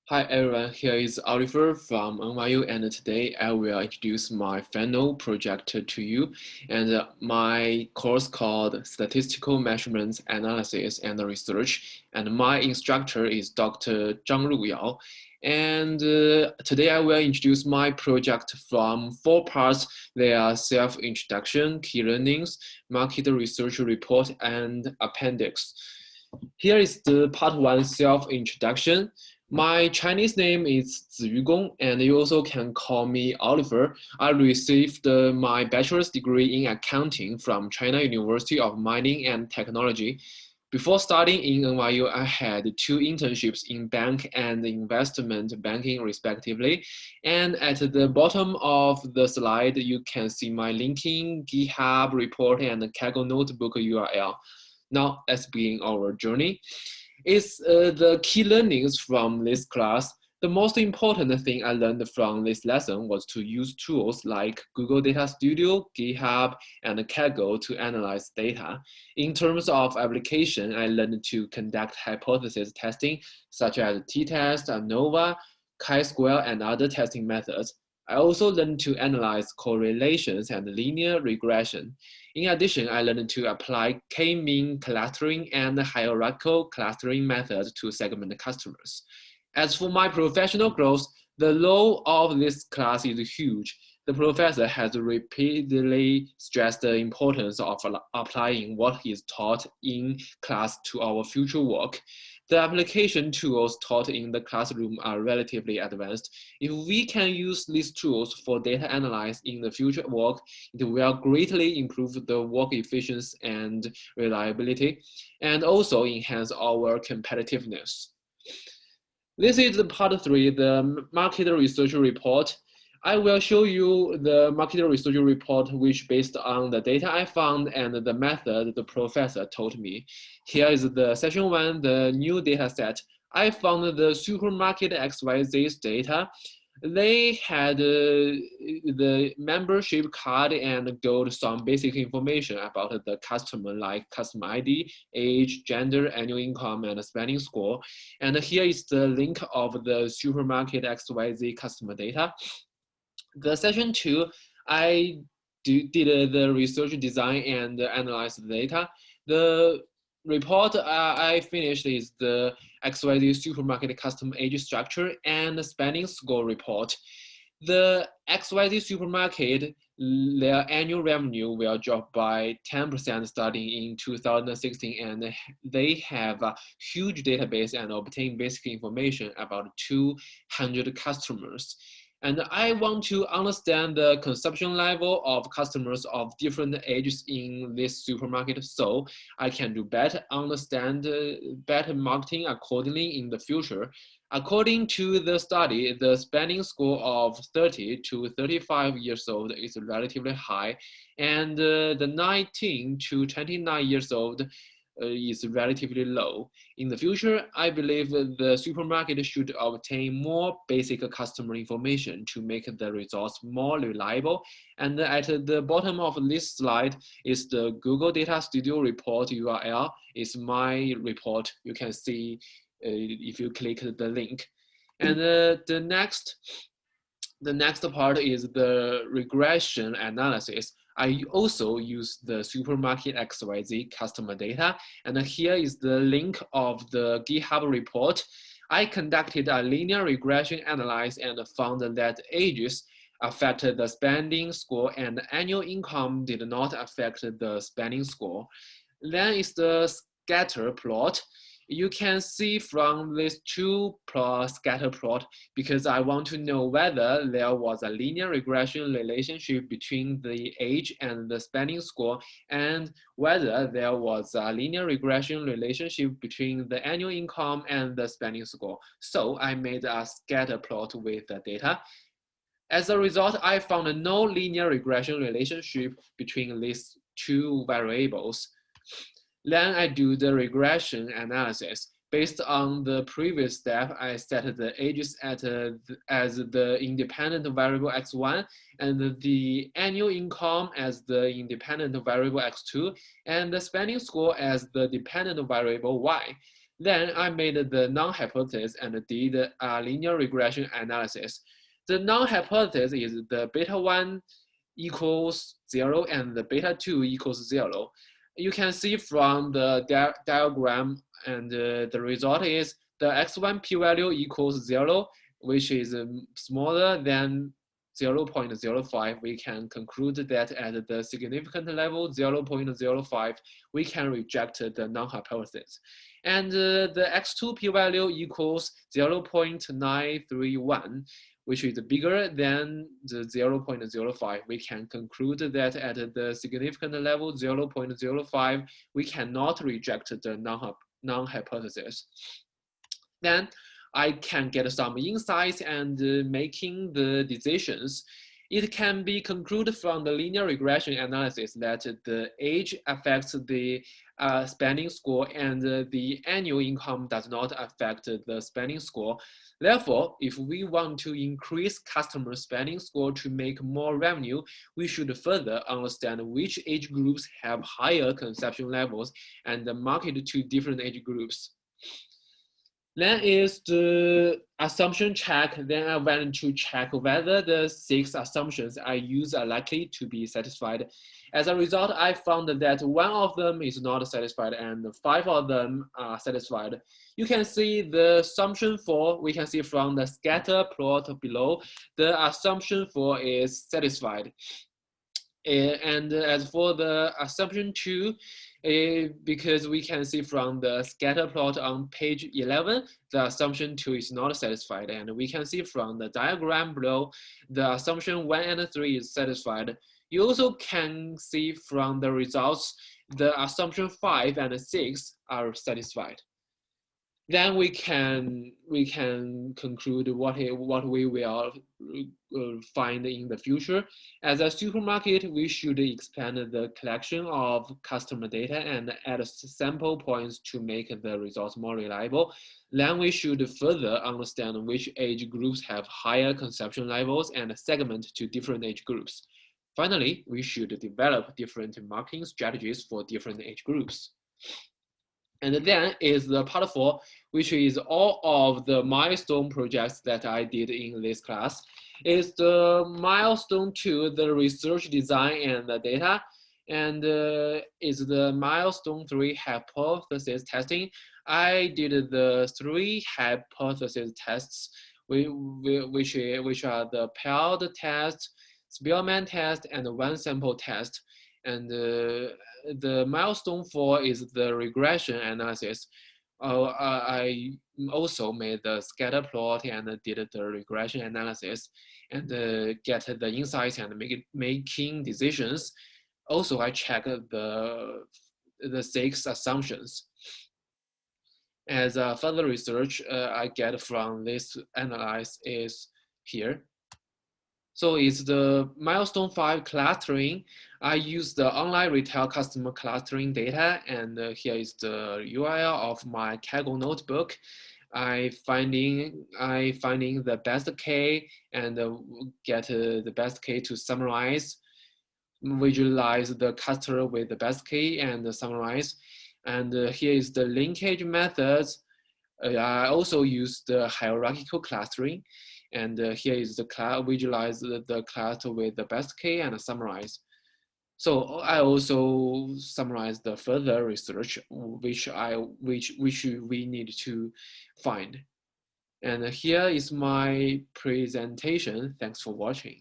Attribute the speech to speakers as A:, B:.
A: Hi everyone, here is Oliver from NYU, and today I will introduce my final project to you, and my course called Statistical Measurements Analysis and Research, and my instructor is Dr. Zhang Ruyao. And today I will introduce my project from 4 parts. They are self-introduction, key learnings, market research report, and appendix. Here is the part 1 self-introduction. My Chinese name is Gong, and you also can call me Oliver. I received my bachelor's degree in accounting from China University of Mining and Technology. Before studying in NYU, I had 2 internships in bank and investment banking, respectively. And at the bottom of the slide, you can see my LinkedIn, GitHub report, and Kaggle notebook URL. Now, let's begin our journey. Is the key learnings from this class. The most important thing I learned from this lesson was to use tools like Google Data Studio, GitHub, and Kaggle to analyze data. In terms of application, I learned to conduct hypothesis testing, such as t-test, ANOVA, chi-square, and other testing methods. I also learned to analyze correlations and linear regression. In addition, I learned to apply k-mean clustering and hierarchical clustering methods to segment customers. As for my professional growth, the role of this class is huge. The professor has repeatedly stressed the importance of applying what is taught in class to our future work. The application tools taught in the classroom are relatively advanced. If we can use these tools for data analysis in the future work, it will greatly improve the work efficiency and reliability, and also enhance our competitiveness. This is the part 3, the market research report. I will show you the market research report, which based on the data I found and the method the professor taught me. Here is the session 1, the new data set. I found the supermarket XYZ data. They had the membership card and got some basic information about the customer, like customer ID, age, gender, annual income, and spending score. And here is the link of the supermarket XYZ customer data. The session 2, I did the research design and analyze the data. The report I finished is the XYZ supermarket customer age structure and spending score report. The XYZ supermarket, their annual revenue will drop by 10% starting in 2016, and they have a huge database and obtain basic information about 200 customers. And I want to understand the consumption level of customers of different ages in this supermarket, so I can do better understand better marketing accordingly in the future. According to the study, the spending score of 30 to 35 years old is relatively high, and the 19 to 29 years old is relatively low. In the future, I believe the supermarket should obtain more basic customer information to make the results more reliable. And at the bottom of this slide is the Google Data Studio report URL. It's my report. You can see if you click the link. And the next part is the regression analysis. I also use the supermarket XYZ customer data, and here is the link of the GitHub report. I conducted a linear regression analysis and found that ages affected the spending score and annual income did not affect the spending score. Then is the scatter plot. You can see from this 2+ scatter plot, because I want to know whether there was a linear regression relationship between the age and the spending score, and whether there was a linear regression relationship between the annual income and the spending score. So I made a scatter plot with the data. As a result, I found no linear regression relationship between these 2 variables. Then I do the regression analysis. Based on the previous step, I set the ages as the independent variable x1 and the annual income as the independent variable x2 and the spending score as the dependent variable y. Then I made the non-hypothesis and did a linear regression analysis. The non-hypothesis is the beta 1 equals 0 and the beta 2 equals 0. You can see from the diagram, and the result is the x1 p-value equals 0, which is smaller than 0.05. We can conclude that at the significant level 0.05, we can reject the non-hypothesis. And the x2 p-value equals 0.931, which is bigger than the 0.05. We can conclude that at the significant level 0.05, we cannot reject the non-hypothesis. Then I can get some insights and making the decisions. It can be concluded from the linear regression analysis that the age affects the spending score and the annual income does not affect the spending score. Therefore, if we want to increase customer spending score to make more revenue, we should further understand which age groups have higher consumption levels and market to different age groups. Then is the assumption check. Then I went to check whether the 6 assumptions I use are likely to be satisfied. As a result, I found that 1 of them is not satisfied and 5 of them are satisfied. You can see the assumption 4, we can see from the scatter plot below, the assumption 4 is satisfied. And as for the assumption 2, because we can see from the scatter plot on page 11, the assumption 2 is not satisfied. And we can see from the diagram below, the assumption 1 and 3 is satisfied. You also can see from the results, the assumption 5 and 6 are satisfied. Then we can conclude what we will find in the future. As a supermarket, we should expand the collection of customer data and add sample points to make the results more reliable. Then we should further understand which age groups have higher consumption levels and segment to different age groups. Finally, we should develop different marketing strategies for different age groups. And then is the part 4, which is all of the milestone projects that I did in this class. Is the milestone 2, the research design and the data, and is the milestone 3, hypothesis testing. I did the 3 hypothesis tests, which are the paired test, Spearman test, and 1 sample test. And the milestone 4 is the regression analysis. I also made the scatter plot and did the regression analysis and get the insights and making decisions. Also, I checked the 6 assumptions. As further research I get from this analysis is here. So it's the milestone 5 clustering. I use the online retail customer clustering data, and here is the URL of my Kaggle notebook. I finding the best K and get the best K to summarize, visualize the cluster with the best K and summarize. And here is the linkage methods. I also use the hierarchical clustering. And here is the class, visualize the cluster with the best K and summarize. So I also summarize the further research which we need to find. And here is my presentation. Thanks for watching.